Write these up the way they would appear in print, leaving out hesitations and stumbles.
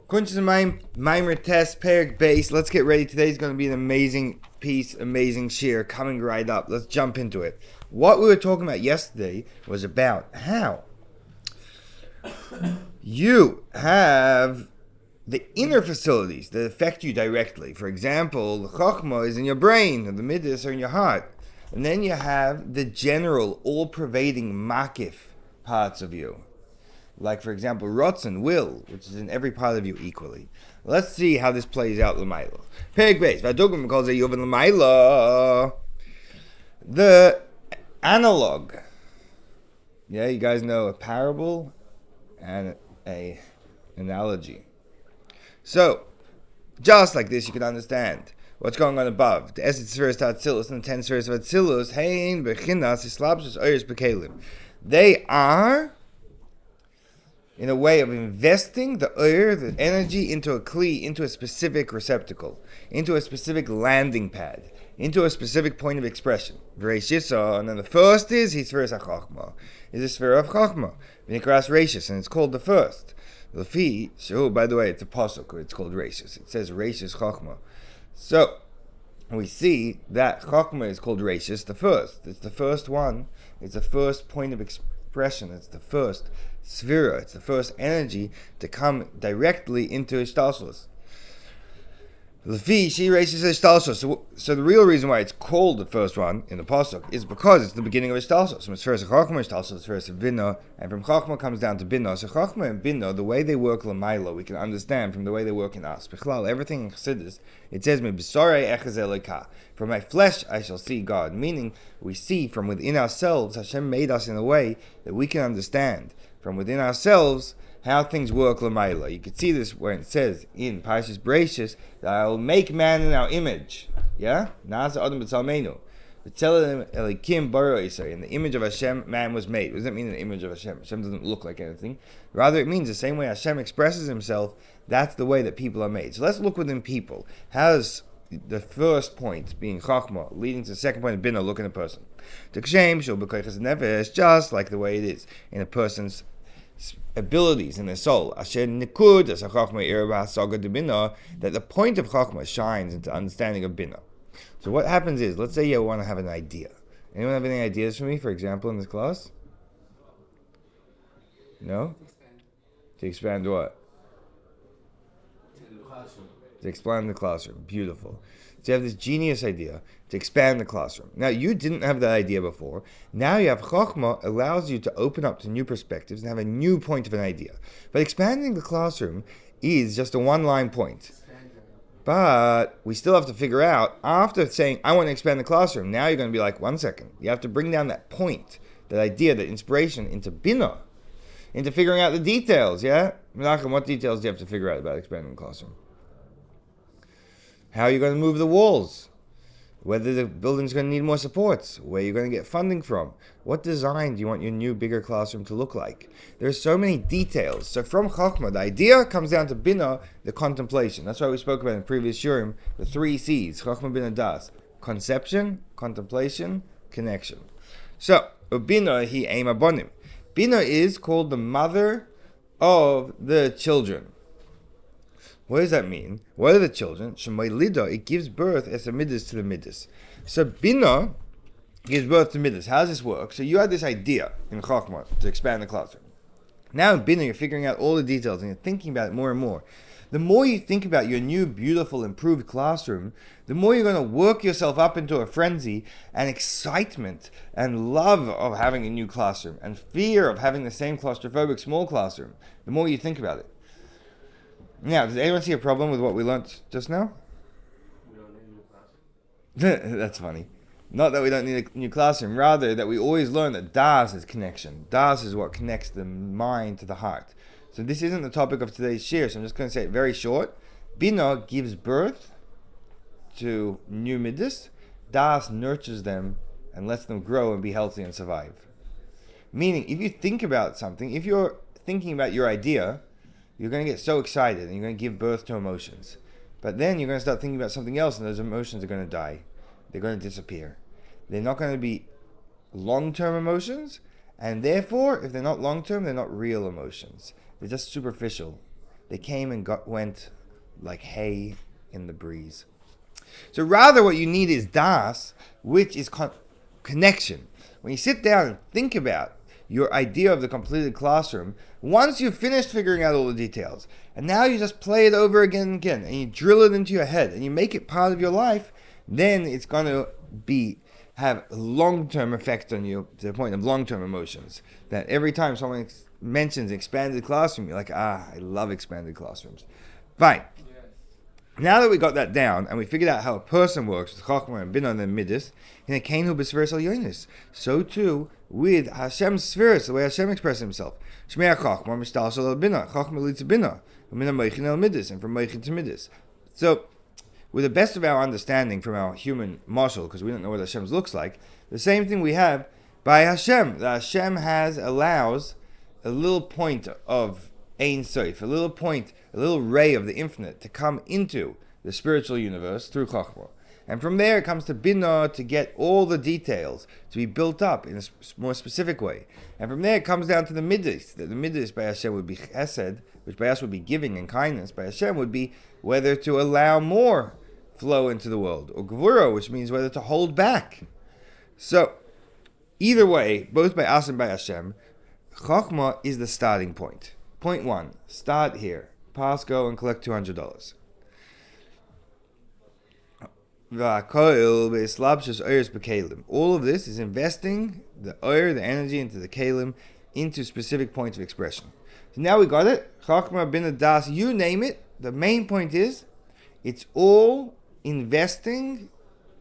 Kuntres U'Mayan Maamer test, Perek base. Let's get ready. Today's going to be an amazing piece, amazing shear coming right up. Let's jump into it. What we were talking about yesterday was about how you have the inner facilities that affect you directly. For example, the Chochmah is in your brain, and the Midas are in your heart. And then you have the general, all-pervading makif parts of you. Like, for example, Ratzon, will, which is in every part of you equally. Let's see how this plays out l'mayla. Perek base. V'adugim calls it Yovan l'mayla. The analog. Yeah, you guys know a parable and a analogy. So, just like this, you can understand what's going on above. The essence Sefirot Atzilut and the 10 Sefirot of Atzilut, hein bechinas islabshus oyres bekelim. They are in a way of investing the oir, the energy, into a kli, into a specific receptacle, into a specific landing pad, into a specific point of expression. And then the first is Sefirot Chochmah. Is the Sefirot of Chochmah. V'nikras Reishis, and it's called the first. Lefi, so by the way, it's a pasuk, it's called Reishis. It says Reishis Chochmah. So, we see that Chochmah is called Reishis, the first. It's the first one. It's the first point of expression. It's the first Sefirah. It's the first energy to come directly into Ishtalshalos. Lefi, she Reishis Ishtalshalos. So the real reason why it's called the first one in the pasuk is because it's the beginning of Ishtalshalos. From Sefirot Chochmah, Ishtalshalos, Sefirot Binah, and from Chochmah comes down to Binah. So Chochmah and Binah, the way they work l'mayla, we can understand from the way they work in us. Bichlal, everything in Chassidus, it says, "Me b'sorei echaz Eloka." From my flesh I shall see God. Meaning, we see from within ourselves. Hashem made us in a way that we can understand from within ourselves how things work l'mayla. You can see this when it says in Parashas Bereishis that I will make man in our image. Yeah? Na'asa Adam b'tzalmeinu. B'tzelem elikim bara Yisrael. In the image of Hashem, man was made. What does that mean in the image of Hashem? Hashem doesn't look like anything. Rather, it means the same way Hashem expresses himself, that's the way that people are made. So let's look within people. How does the first point, being Chochmah, leading to the second point of Binah, look in a person? Just like the way it is in a person's abilities in their soul, that the point of Chochmah shines into understanding of Binah. So what happens is, let's say you want to have an idea. Anyone have any ideas for me, for example, in this class? No? To expand what? To expand the classroom. Beautiful. So you have this genius idea to expand the classroom. Now, you didn't have that idea before. Now you have Chochmah allows you to open up to new perspectives and have a new point of an idea. But expanding the classroom is just a one-line point. But we still have to figure out, after saying, I want to expand the classroom, now you're going to be like, 1 second. You have to bring down that point, that idea, that inspiration into Binah, into figuring out the details, yeah? Menachem, what details do you have to figure out about expanding the classroom? How are you going to move the walls? Whether the building's going to need more supports? Where you're going to get funding from? What design do you want your new, bigger classroom to look like? There's so many details. So from Chochmah, the idea comes down to Binah, the contemplation. That's why we spoke about in the previous shurim, the 3 C's, Chochmah, Binah, Das. Conception, contemplation, connection. So, Binah, he aim abonim. Binah is called the mother of the children. What does that mean? What are the children? Shemoilida, it gives birth as a midas to the midas. So Binah gives birth to midas. How does this work? So you had this idea in Chochmah to expand the classroom. Now in Binah, you're figuring out all the details and you're thinking about it more and more. The more you think about your new, beautiful, improved classroom, the more you're going to work yourself up into a frenzy and excitement and love of having a new classroom and fear of having the same claustrophobic small classroom. The more you think about it. Now, does anyone see a problem with what we learnt just now? We don't need a new classroom. That's funny. Not that we don't need a new classroom, rather that we always learn that Das is connection. Das is what connects the mind to the heart. So this isn't the topic of today's shir, so I'm just going to say it very short. Binah gives birth to new midas. Das nurtures them and lets them grow and be healthy and survive. Meaning, if you think about something, if you're thinking about your idea, you're going to get so excited and you're going to give birth to emotions. But then you're going to start thinking about something else and those emotions are going to die. They're going to disappear. They're not going to be long-term emotions, and therefore, if they're not long-term, they're not real emotions. They're just superficial. they came and went like hay in the breeze. So rather what you need is das, which is connection. When you sit down and think about your idea of the completed classroom, once you've finished figuring out all the details, and now you just play it over again and again, and you drill it into your head, and you make it part of your life, then it's going to have long-term effect on you to the point of long-term emotions. That every time someone mentions expanded classroom, you're like, I love expanded classrooms. Fine. Now that we got that down and we figured out how a person works with Chochmah and Binah and Midas, in a Keinu b'Sefirot Elyonos, so too with Hashem's Sefirot, the way Hashem expresses Himself. Shmei Chochmah mishtal shel Binah, Chochmah leads to Binah, and Binah moichin el Midas, and from moichin to Midas. So, with the best of our understanding from our human marshal, because we don't know what Hashem's looks like, the same thing we have by Hashem. That Hashem allows a little point of Ein Sof, a little ray of the infinite to come into the spiritual universe through Chochmah. And from there it comes to Binah to get all the details to be built up in a more specific way. And from there it comes down to the Midas. That the Midas by Hashem would be Chesed, which by us would be giving and kindness. By Hashem would be whether to allow more flow into the world. Or Gevura, which means whether to hold back. So, either way, both by us and by Hashem, Chochmah is the starting point. Point 1, start here. Pass, go, and collect $200. All of this is investing the oir, the energy, into the kalim, into specific points of expression. So now we got it. Chochmah, Binah, Das, you name it. The main point is, it's all investing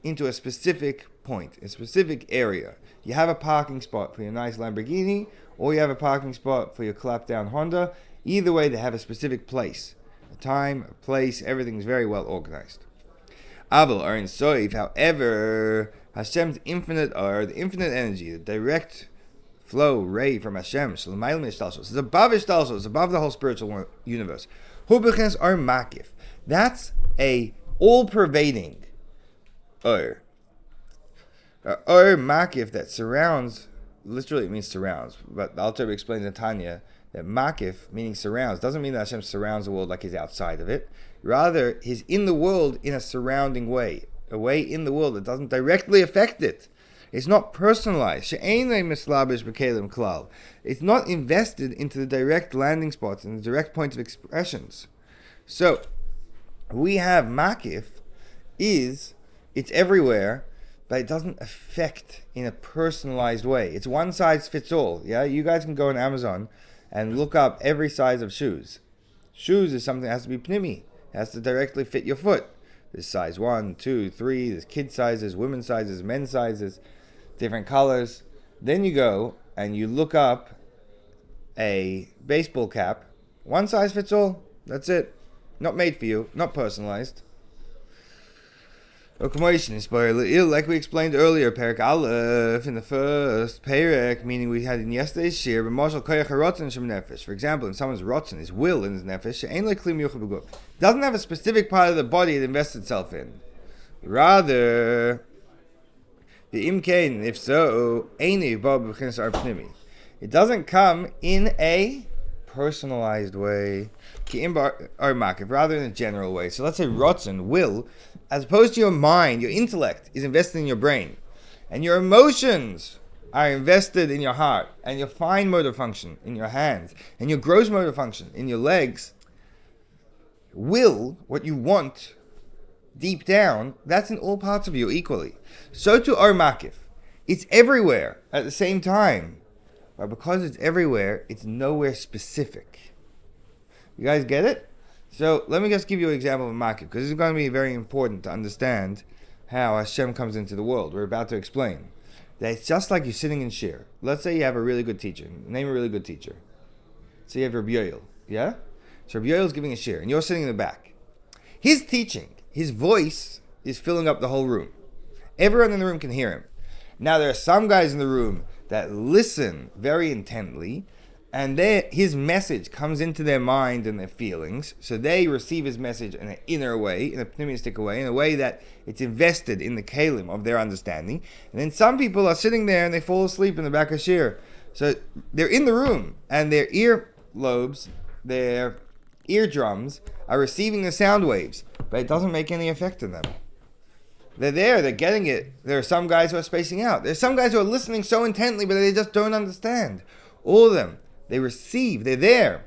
into a specific point, a specific area. You have a parking spot for your nice Lamborghini, or you have a parking spot for your clap-down Honda. Either way, they have a specific place. A time, a place, everything's very well organized. Aval or in Soif, however, Hashem's infinite the infinite energy, the direct flow, ray from Hashem, it's above Ishtalshos, it's above the whole spiritual universe. Hu b'chinas or makif. That's a all-pervading or makif that surrounds. Literally it means surrounds, but the Alter Rebbe explains in Tanya that makif, meaning surrounds, doesn't mean that Hashem surrounds the world like He's outside of it. Rather, He's in the world in a surrounding way, a way in the world that doesn't directly affect it. It's not personalized. It's not invested into the direct landing spots and the direct points of expressions. So, we have makif, it's everywhere, but it doesn't affect in a personalized way. It's one size fits all. Yeah, you guys can go on Amazon and look up every size of shoes. Shoes is something that has to be pnimi. It has to directly fit your foot. There's size 1, 2, 3, there's kid sizes, women's sizes, men's sizes, different colors. Then you go and you look up a baseball cap. One size fits all. That's it. Not made for you, not personalized. Like we explained earlier, Perek Aleph in the first Perek, meaning we had in yesterday's shir, for example, in someone's rotzen, his will in his nefesh, doesn't have a specific part of the body it invests itself in. Rather, the imkain, if so, it doesn't come in a personalized way, rather in a general way. So let's say rotzen, will, as opposed to your mind, your intellect is invested in your brain, and your emotions are invested in your heart, and your fine motor function in your hands, and your gross motor function in your legs. Will, what you want, deep down, that's in all parts of you equally. So to our makif, it's everywhere at the same time, but because it's everywhere, it's nowhere specific. You guys get it? So let me just give you an example of makif, because this is going to be very important to understand how Hashem comes into the world. We're about to explain that it's just like you're sitting in shir. Let's say you have a really good teacher. Name a really good teacher. So you have Rabbi Yoel, yeah? So Rabbi Yoel's giving a shir, and you're sitting in the back. His teaching, his voice is filling up the whole room. Everyone in the room can hear him. Now there are some guys in the room that listen very intently, and his message comes into their mind and their feelings, so they receive his message in an inner way, in a pneumistic way, in a way that it's invested in the kalim of their understanding. And then some people are sitting there and they fall asleep in the back of shir. So they're in the room, and their ear lobes, their eardrums are receiving the sound waves, but it doesn't make any effect on them. They're there, they're getting it. There are some guys who are spacing out. There's some guys who are listening so intently, but they just don't understand. All of them, they receive, they're there,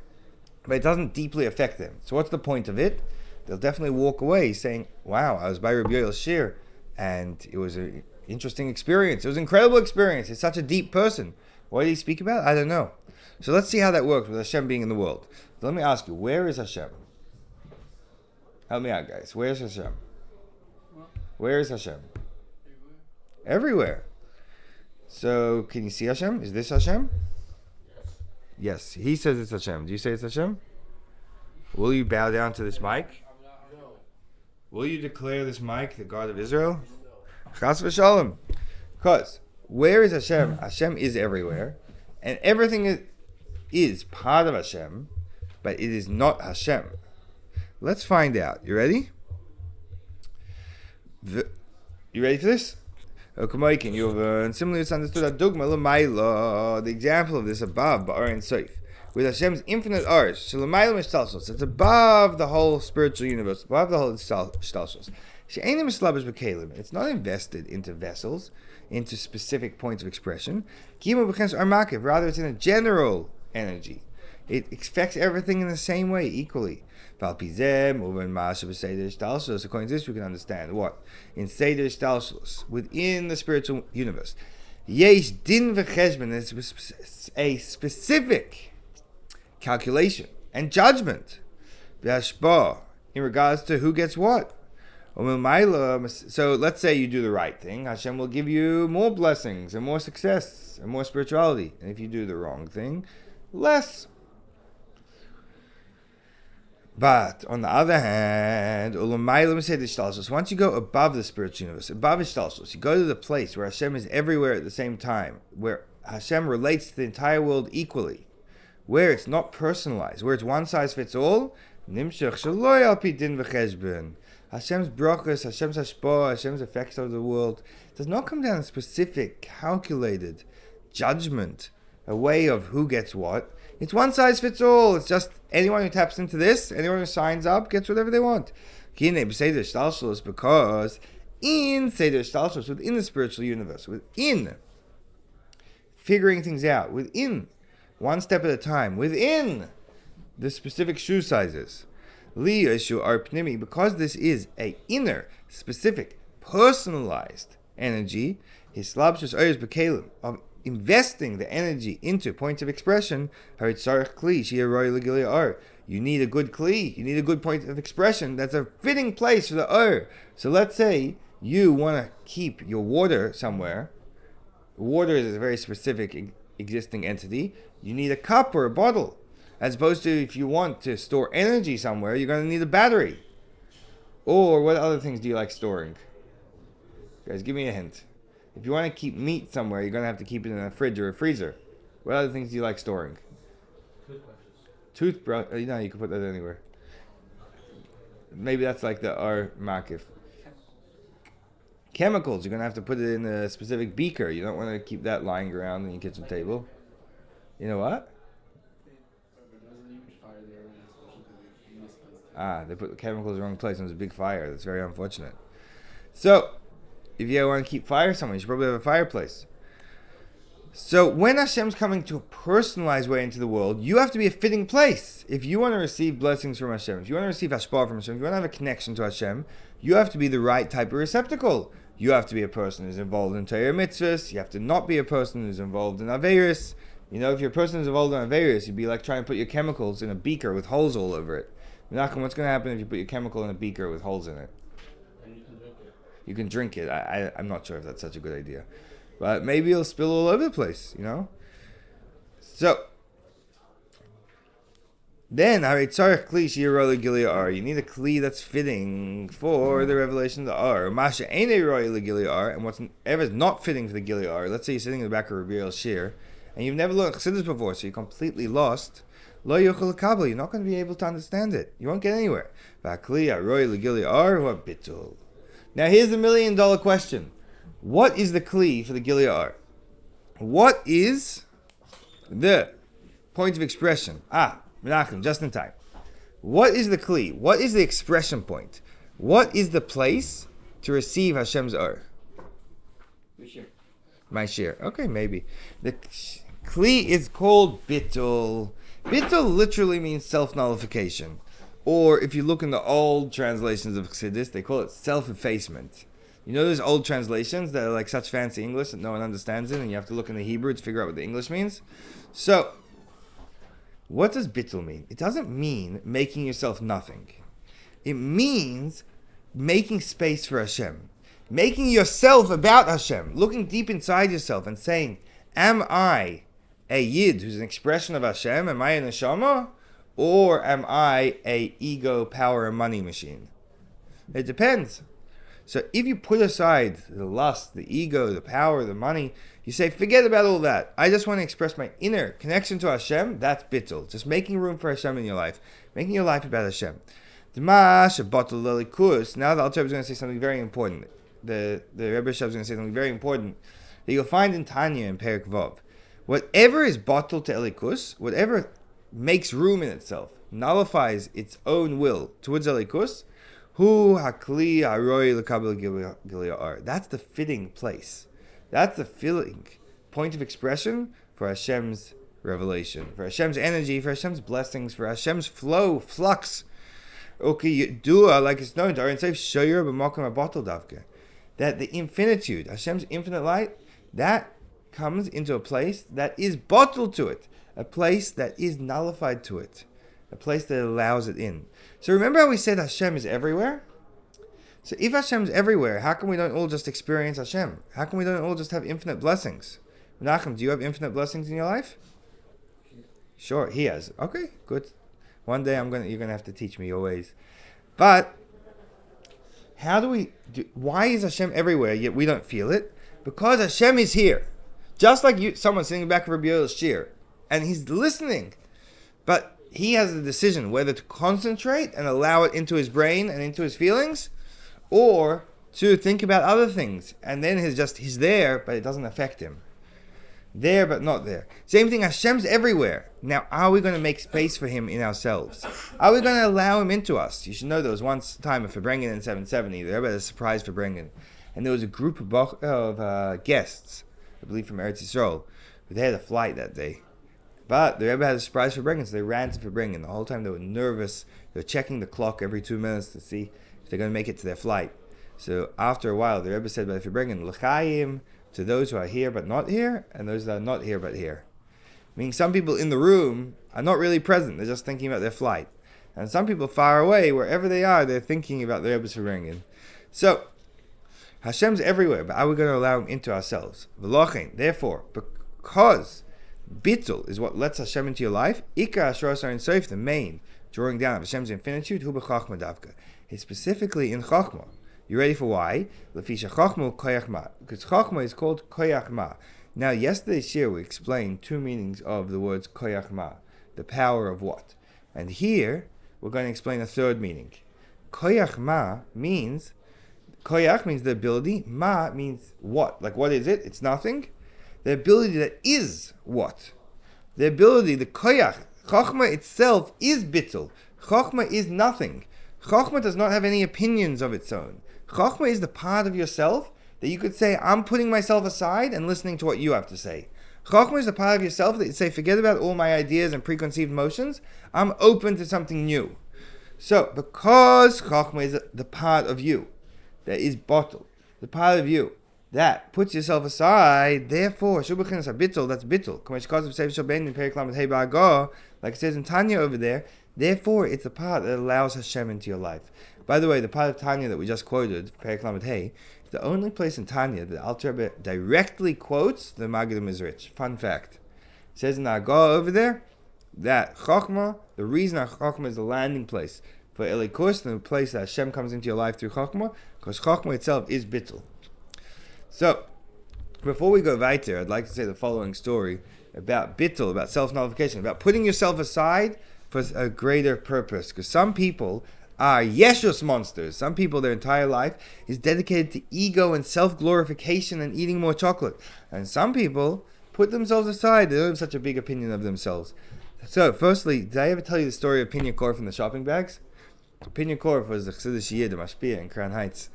but it doesn't deeply affect them. So what's the point of it? They'll definitely walk away saying, wow, I was by Rabbi Yoel's shir, and it was an interesting experience. It was an incredible experience. He's such a deep person. What did he speak about? I don't know. So let's see how that works with Hashem being in the world. So let me ask you, where is Hashem? Help me out, guys. Where's Hashem? Where is Hashem? Everywhere. So, can you see Hashem? Is this Hashem? Yes. He says it's Hashem. Do you say it's Hashem? Will you bow down to this mic? Will you declare this mic the God of Israel? Chas v'shalom. Because, where is Hashem? Hashem is everywhere. And everything is part of Hashem, but it is not Hashem. Let's find out. You ready? You ready for this? And similarly it's understood the example of this above Ba'ar and Soif, with Hashem's infinite arsh, it's above the whole spiritual universe, above the whole shtalshos. It's not invested into vessels, into specific points of expression. Rather, it's in a general energy. It affects everything in the same way, equally. According to this, we can understand what? In Seder Shtalshus, within the spiritual universe, Yesh Din v'cheshbon, there's a specific calculation and judgment in regards to who gets what. So let's say you do the right thing, Hashem will give you more blessings and more success and more spirituality. And if you do the wrong thing, less. But on the other hand, once you go above the spiritual universe, above Ishtalshus, you go to the place where Hashem is everywhere at the same time, where Hashem relates to the entire world equally, where it's not personalized, where it's one size fits all. Hashem's brachas, Hashem's hashpah, Hashem's effects of the world does not come down to specific, calculated judgment, a way of who gets what. It's one size fits all. It's just anyone who taps into this, anyone who signs up, gets whatever they want. Because in Seder Shtalshus, within the spiritual universe, within figuring things out, within one step at a time, within the specific shoe sizes, because this is a inner, specific, personalized energy, of investing the energy into points of expression, you need a good kli, you need a good point of expression that's a fitting place for the or. So let's say you want to keep your water somewhere. Water is a very specific existing entity. You need a cup or a bottle. As opposed to if you want to store energy somewhere, you're going to need a battery. Or what other things do you like storing? Guys, give me a hint. If you want to keep meat somewhere, you're going to have to keep it in a fridge or a freezer. What other things do you like storing? Toothbrush. You can put that anywhere. Maybe that's like the R makif. Chemicals. You're going to have to put it in a specific beaker. You don't want to keep that lying around on your kitchen table. You know what? They put the chemicals in the wrong place and there's a big fire. That's very unfortunate. So, if you want to keep fire somewhere, you should probably have a fireplace. So when Hashem's coming to a personalized way into the world, you have to be a fitting place. If you want to receive blessings from Hashem, if you want to receive hashpah from Hashem, if you want to have a connection to Hashem, you have to be the right type of receptacle. You have to be a person who's involved in Torah mitzvahs. You have to not be a person who's involved in Averis. If you're a person who's involved in Averis, you'd be like trying to put your chemicals in a beaker with holes all over it. Menachem, what's going to happen if you put your chemical in a beaker with holes in it? You can drink it. I'm not sure if that's such a good idea. But maybe it'll spill all over the place, So, then, you need a kli that's fitting for the revelation of the ar. And whatever is not fitting for the gili ar, let's say you're sitting in the back of Rabbi Yoel's shir, and you've never learned chassidus before, so you're completely lost. You're not going to be able to understand it. You won't get anywhere. Now here's the $1 million question. What is the kli for the Gilead? What is the point of expression? Menachem, just in time. What is the kli? What is the expression point? What is the place to receive Hashem's or? My share. Okay, maybe. The kli is called bittul. Bittul literally means self-nullification. Or if you look in the old translations of Chassidus, they call it self-effacement. You know those old translations that are like such fancy English that no one understands it, and you have to look in the Hebrew to figure out what the English means? So, what does bittul mean? It doesn't mean making yourself nothing. It means making space for Hashem. Making yourself about Hashem. Looking deep inside yourself and saying, am I a Yid who's an expression of Hashem? Am I a neshama? Or am I a ego, power, and money machine? It depends. So if you put aside the lust, the ego, the power, the money, you say, forget about all that. I just want to express my inner connection to Hashem. That's bittul. Just making room for Hashem in your life. Making your life about Hashem. Now the Alter Rebbe is going to say something very important. The Rebbe Shab is going to say something very important that you'll find in Tanya in Perek Vav. Whatever is bottled to Elikus, whatever makes room in itself, nullifies its own will towards Elikus, hu hakli haroi l'kabel giliyar. That's the fitting place. That's the fitting point of expression for Hashem's revelation, for Hashem's energy, for Hashem's blessings, for Hashem's flow, flux. Okay, dua like it's known. Darin says shoyer b'makom abotol davke. That the infinitude, Hashem's infinite light, that comes into a place that is bottled to it, a place that is nullified to it, a place that allows it in. So remember how we said Hashem is everywhere? So if Hashem's everywhere, how come we don't all just experience Hashem? How come we don't all just have infinite blessings? Menachem, do you have infinite blessings in your life? Sure, he has. Okay, good. One day you're gonna have to teach me your ways. But why is Hashem everywhere yet we don't feel it? Because Hashem is here. Just like someone sitting back of Rabbi Yoel's shir, and he's listening. But he has the decision whether to concentrate and allow it into his brain and into his feelings, or to think about other things. And then he's there, but it doesn't affect him. There, but not there. Same thing, Hashem's everywhere. Now, are we going to make space for him in ourselves? Are we going to allow him into us? You should know there was one time of Fabrengen in 770. There was a surprise Fabrengen. And there was a group of guests, I believe from Eretz Yisrael, but they had a flight that day. But the Rebbe had a surprise Fabrengen, so they ran to Fabrengen. The whole time they were nervous. They were checking the clock every 2 minutes to see if they're going to make it to their flight. So after a while, the Rebbe said by Fabrengen, L'chaim, to those who are here but not here, and those that are not here but here. Meaning some people in the room are not really present, they're just thinking about their flight. And some people far away, wherever they are, they're thinking about the Rebbe's Fabrengen. So, Hashem's everywhere, but are we going to allow him into ourselves? V'lochein, therefore, because bittul is what lets Hashem into your life, Ikar Ashras Ein Sof, the main drawing down of Hashem's infinitude, hu b'Chochmah davka. It's specifically in Chochmah. You ready for why? Lefisha Chochmah Chochmah. Because Chochmah is called Chochmah. Now, yesterday's year we explained two meanings of the words Chochmah. The power of what? And here, we're going to explain a third meaning. Chochmah means, Koach means the ability, Ma means what? Like what is it? It's nothing. The ability that is what? The ability, the koach, Chochmah itself is bittul. Chochmah is nothing. Chochmah does not have any opinions of its own. Chochmah is the part of yourself that you could say, I'm putting myself aside and listening to what you have to say. Chochmah is the part of yourself that you say, forget about all my ideas and preconceived notions. I'm open to something new. So, because Chochmah is the part of you that is bottled, the part of you that puts yourself aside, therefore, Shubachinas are bittul, that's bittul. Like it says in Tanya over there, therefore, it's the part that allows Hashem into your life. By the way, the part of Tanya that we just quoted, Perek Lamed Hey, is the only place in Tanya that Alter Rebbe directly quotes the Maggid HaMizrach. Fun fact. It says in the Agah over there that Chochmah, the reason that Chochmah is the landing place for Elikus, the place that Hashem comes into your life through Chochmah, because Chochmah itself is bittul. So, before we go weiter, I'd like to say the following story about bittul, about self-nullification, about putting yourself aside for a greater purpose. Because some people are yeshus monsters. Some people, their entire life is dedicated to ego and self-glorification and eating more chocolate. And some people put themselves aside. They don't have such a big opinion of themselves. So, firstly, did I ever tell you the story of Pinya Korf and the shopping bags? Pinya Korf was the Chassidish Yid, a Mashpia in Crown Heights.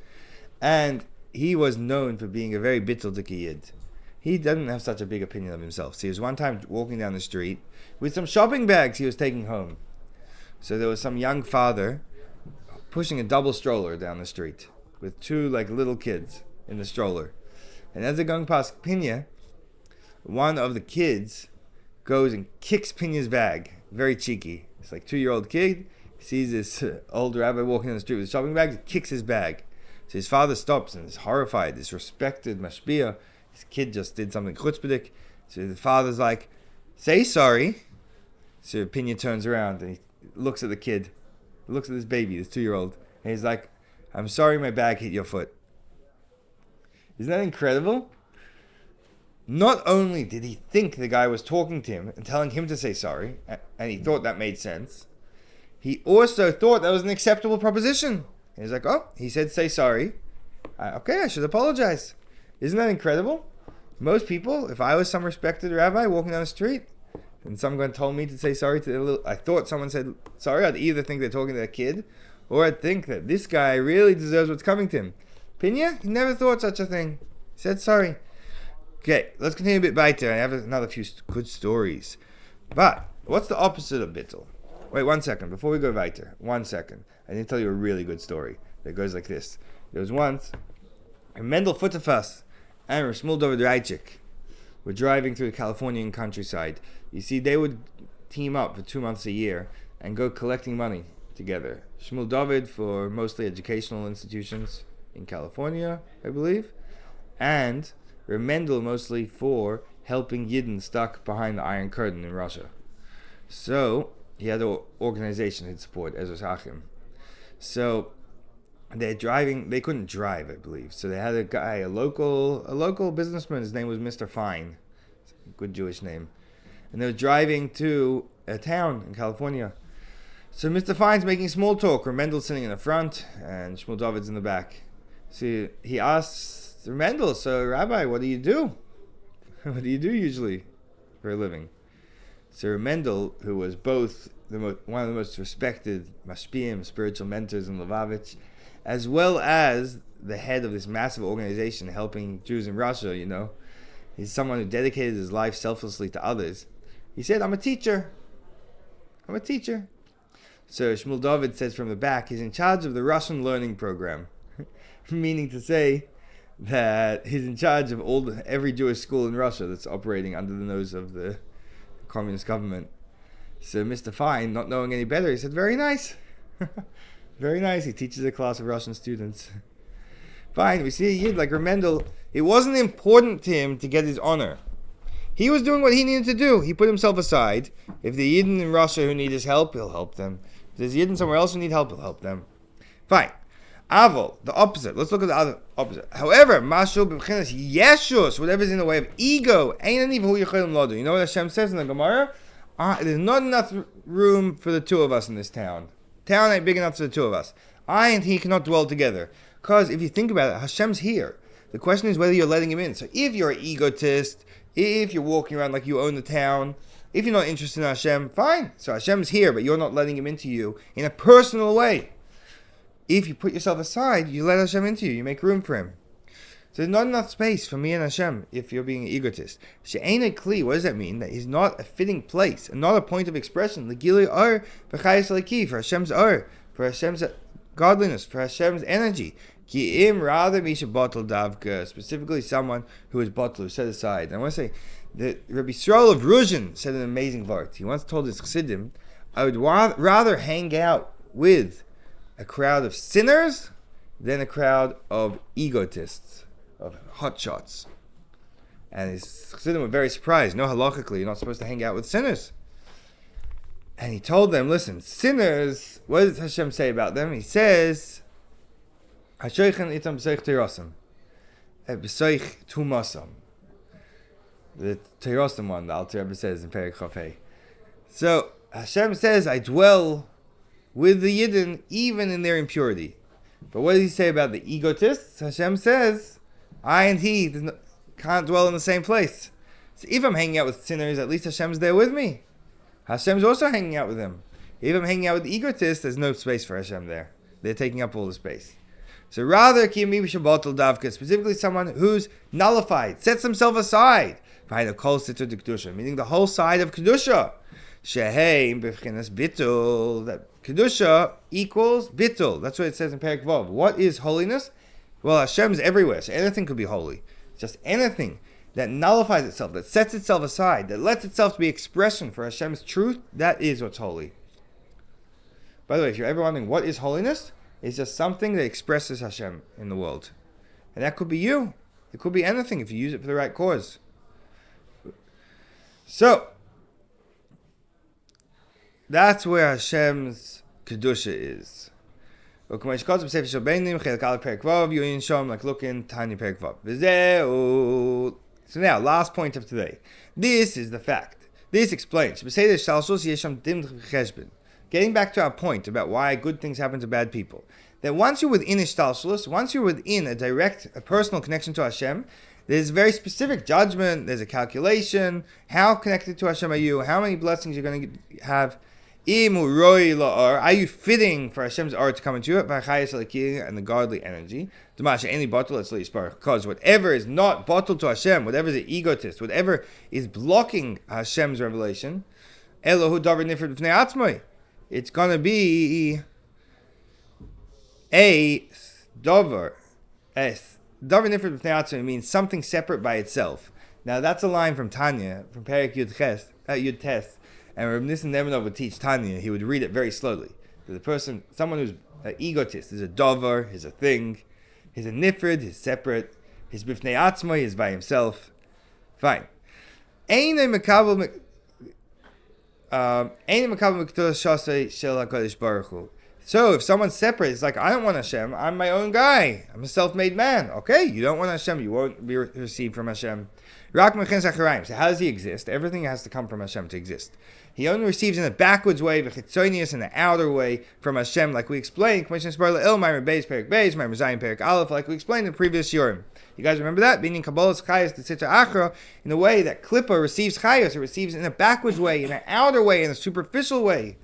And he was known for being a very bittul Yid. He doesn't have such a big opinion of himself. So he was one time walking down the street with some shopping bags he was taking home. So there was some young father pushing a double stroller down the street with two little kids in the stroller. And as they're going past Pinya, one of the kids goes and kicks Pinya's bag. Very cheeky. It's like 2-year-old kid sees this old rabbi walking down the street with shopping bags, kicks his bag. So his father stops and is horrified. This respected mashpia, his kid just did something chutzpahdik. So the father's like, say sorry. So Pinya turns around and he looks at the kid, looks at this baby, this 2-year-old, and he's like, I'm sorry my bag hit your foot. Isn't that incredible? Not only did he think the guy was talking to him and telling him to say sorry, and he thought that made sense, he also thought that was an acceptable proposition. And he's like, oh, he said say sorry. Okay, I should apologize. Isn't that incredible? Most people, if I was some respected rabbi walking down the street, and someone told me to say sorry to I thought someone said sorry, I'd either think they're talking to a kid, or I'd think that this guy really deserves what's coming to him. Pinya, he never thought such a thing. He said sorry. Okay, let's continue a bit weiter. I have another few good stories. But, what's the opposite of bittul? Wait, 1 second. Before we go weiter, 1 second. I need to tell you a really good story that goes like this. There was once, Mendel Futterfass and Shmuel David Reichik were driving through the Californian countryside. You see, they would team up for 2 months a year and go collecting money together. Shmuel David for mostly educational institutions in California, I believe, and Mendel mostly for helping Yidden stuck behind the Iron Curtain in Russia. So he had an organization he'd support, Ezras Achim. So they're driving. They couldn't drive, I believe. So they had a guy, a local businessman. His name was Mr. Fine, good Jewish name. And they were driving to a town in California. So Mr. Fine's making small talk. Mendel's sitting in the front, and Shmuel David's in the back. So he asks Mendel, so Rabbi, what do you do? What do you do usually for a living? So Mendel, who was both one of the most respected mashpiyim, spiritual mentors in Lubavitch, as well as the head of this massive organization helping Jews in Russia, he's someone who dedicated his life selflessly to others. He said, I'm a teacher. So Shmuel David says from the back, he's in charge of the Russian learning program. Meaning to say that he's in charge of every Jewish school in Russia that's operating under the nose of the communist government. So Mr. Fine, not knowing any better, he said, very nice. Very nice. He teaches a class of Russian students. Fine, we see a Yid like Mendel. It wasn't important to him to get his honor. He was doing what he needed to do. He put himself aside. If the Yidden in Russia who need his help, he'll help them. If there's Yidden somewhere else who need help, he'll help them. Fine. Avol, the opposite. Let's look at the other opposite. However, Mashu b'chinas Yeshus, whatever's in the way of ego, ain't any who yicholim lodu. You know what Hashem says in the Gemara? There's not enough room for the two of us in this town. Town ain't big enough for the two of us. I and he cannot dwell together. Because if you think about it, Hashem's here. The question is whether you're letting him in. So if you're an egotist, if you're walking around like you own the town, if you're not interested in Hashem, fine. So Hashem's here, but you're not letting him into you in a personal way. If you put yourself aside, you let Hashem into you. You make room for him. So there's not enough space for me and Hashem if you're being an egotist. She'ena kli, what does that mean? That he's not a fitting place and not a point of expression. L'gilui or v'chayis l'ki, for Hashem's or, for Hashem's godliness, for Hashem's energy. Ki im rather misha bottle davka, specifically someone who is bottle, who set aside. And I want to say, that Rabbi Yisrael of Ruzhin said an amazing vart. He once told his chassidim, I would rather hang out with a crowd of sinners than a crowd of egotists, of hotshots. And his chassidim were very surprised. No, halachically, you're not supposed to hang out with sinners. And he told them, listen, sinners, what does Hashem say about them? He says, Hashoichen itam b'soich teirosam, b'soich tumasam. The teirosam one, the Alter Rebbe says in Perek Chafei. So Hashem says, I dwell with the Yidden even in their impurity. But what does he say about the egotists? Hashem says, I and he can't dwell in the same place. So if I'm hanging out with sinners, at least Hashem's there with me. Hashem's also hanging out with him. If I'm hanging out with the egotists, there's no space for Hashem there. They're taking up all the space. So rather, specifically someone who's nullified, sets himself aside, meaning the whole side of Kedusha. That Kedusha equals bittul. That's what it says in Perek Vav. What is holiness? Well, Hashem's everywhere, so anything could be holy. Just anything that nullifies itself, that sets itself aside, that lets itself be expression for Hashem's truth, that is what's holy. By the way, if you're ever wondering what is holiness, it's just something that expresses Hashem in the world. And that could be you. It could be anything if you use it for the right cause. So, that's where Hashem's Kedusha is. Like look in Tanya Perek Vav. So now, last point of today. This is the fact. This explains. Getting back to our point about why good things happen to bad people. That once you're within Ishtalshalos, once you're within a personal connection to Hashem, there's very specific judgment, there's a calculation. How connected to Hashem are you? How many blessings you're going to have? Are you fitting for Hashem's art to come into you? And the godly energy. Because whatever is not bottled to Hashem, whatever is an egotist, whatever is blocking Hashem's revelation, it's going to be a dover. Dover nifred b'fnei atzmai means something separate by itself. Now that's a line from Tanya, from Perek Yud Tes. And Reb Nissen Nemenov would teach Tanya, he would read it very slowly. Someone who's an egotist, is a dover, is a thing, he's a nifred, he's separate, he's b'fnei atzmai, he's by himself. Fine. So if someone's separate, it's like, I don't want Hashem, I'm my own guy, I'm a self-made man. Okay, you don't want Hashem, you won't be received from Hashem. So how does he exist? Everything has to come from Hashem to exist. He only receives in a backwards way, in the outer way from Hashem, like we explained, like we explained in the previous Yorim. You guys remember that? Meaning Kabbalah's Chayas, the Sitra Achra, in a way that Klippa receives Chayas, it receives in a backwards way, in an outer way, in a superficial way.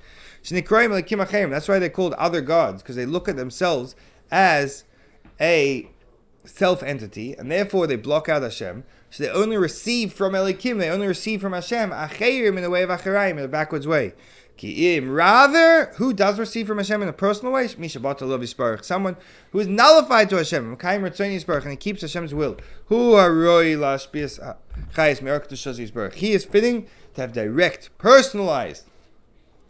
That's why they're called other gods, because they look at themselves as a self-entity, and therefore they block out Hashem. So they only receive from Elikim, they only receive from Hashem, Acheirim in the way of Acharaim, in a backwards way. Rather, who does receive from Hashem in a personal way? Someone who is nullified to Hashem, and he keeps Hashem's will. He is fitting to have direct, personalized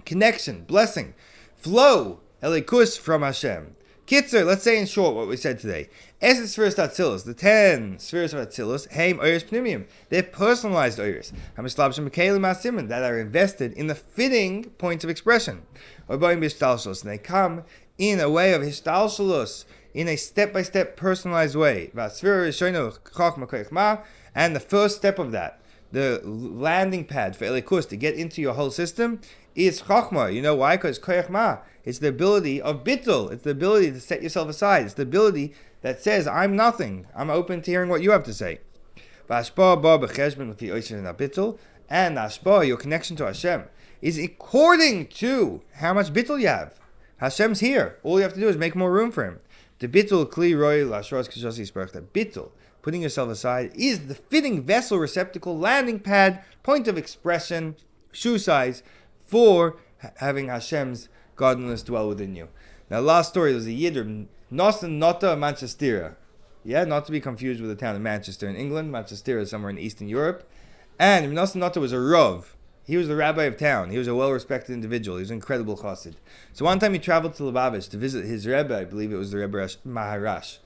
connection, blessing, flow, elikus from Hashem. Kitzer, let's say in short what we said today. Esses Sefirot Atzilut, the 10 Sefirot of Atzilut, Heim Oyres Pnimiyim. They're personalized Oyres. That are invested in the fitting points of expression. And they come in a way of Hishtalshalos, in a step-by-step personalized way. And the first step of that, the landing pad for Elikus to get into your whole system, is Chochmah. You know why? Because Chochmah, it's the ability of bittul. It's the ability to set yourself aside. It's the ability that says, I'm nothing. I'm open to hearing what you have to say. And Ashpa, your connection to Hashem, is according to how much bittul you have. Hashem's here. All you have to do is make more room for him. The bittul kli roy lashros kishos. The bittul, putting yourself aside, is the fitting vessel, receptacle, landing pad, point of expression, shoe size, for having Hashem's godliness dwell within you. Now, last story, there was a Yid, Nosen Nota Manchester. Yeah, not to be confused with the town of Manchester in England. Manchester is somewhere in Eastern Europe. And Nosen Nota was a Rav. He was the rabbi of town. He was a well-respected individual. He was an incredible chassid. So one time he traveled to Lubavitch to visit his Rebbe. I believe it was the Rebbe Maharash.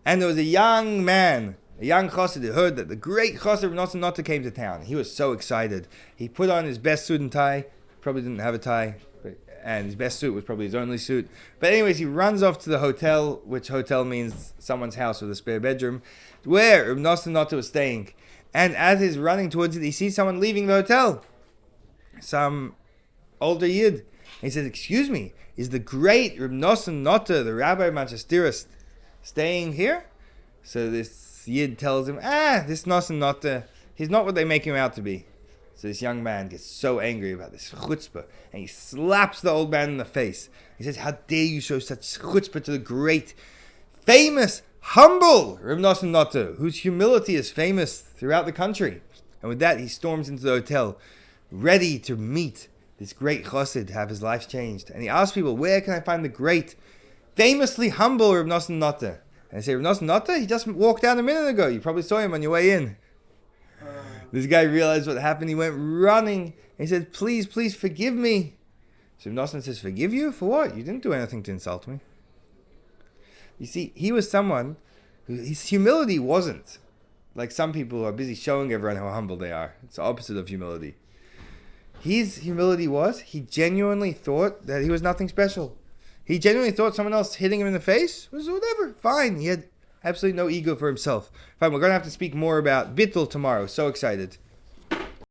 And there was a young man, a young chassid, who heard that the great chassid Nosen Nota came to town. He was so excited. He put on his best suit and tie. Probably didn't have a tie. And his best suit was probably his only suit. But anyways, he runs off to the hotel, which hotel means someone's house with a spare bedroom, where Reb Nosen Nota was staying. And as he's running towards it, he sees someone leaving the hotel. Some older Yid. And he says, excuse me, is the great Reb Nosen Nota, the rabbi of Manchester, staying here? So this Yid tells him, this Nosen Nota, he's not what they make him out to be. So this young man gets so angry about this chutzpah, and he slaps the old man in the face. He says, how dare you show such chutzpah to the great, famous, humble Reb Nosson Notter, whose humility is famous throughout the country. And with that, he storms into the hotel, ready to meet this great chassid, to have his life changed. And he asks people, where can I find the great, famously humble Reb Nosson Notter? And I say, Reb Nosson Notter? He just walked down a minute ago. You probably saw him on your way in. This guy realized what happened. He went running. He said, please, please forgive me. So Reb Nosson says, forgive you? For what? You didn't do anything to insult me. You see, he was someone who, his humility wasn't like some people who are busy showing everyone how humble they are. It's the opposite of humility. His humility was, he genuinely thought that he was nothing special. He genuinely thought someone else hitting him in the face was whatever, fine. He had absolutely no ego for himself. Fine, we're going to have to speak more about Bittul tomorrow. So excited.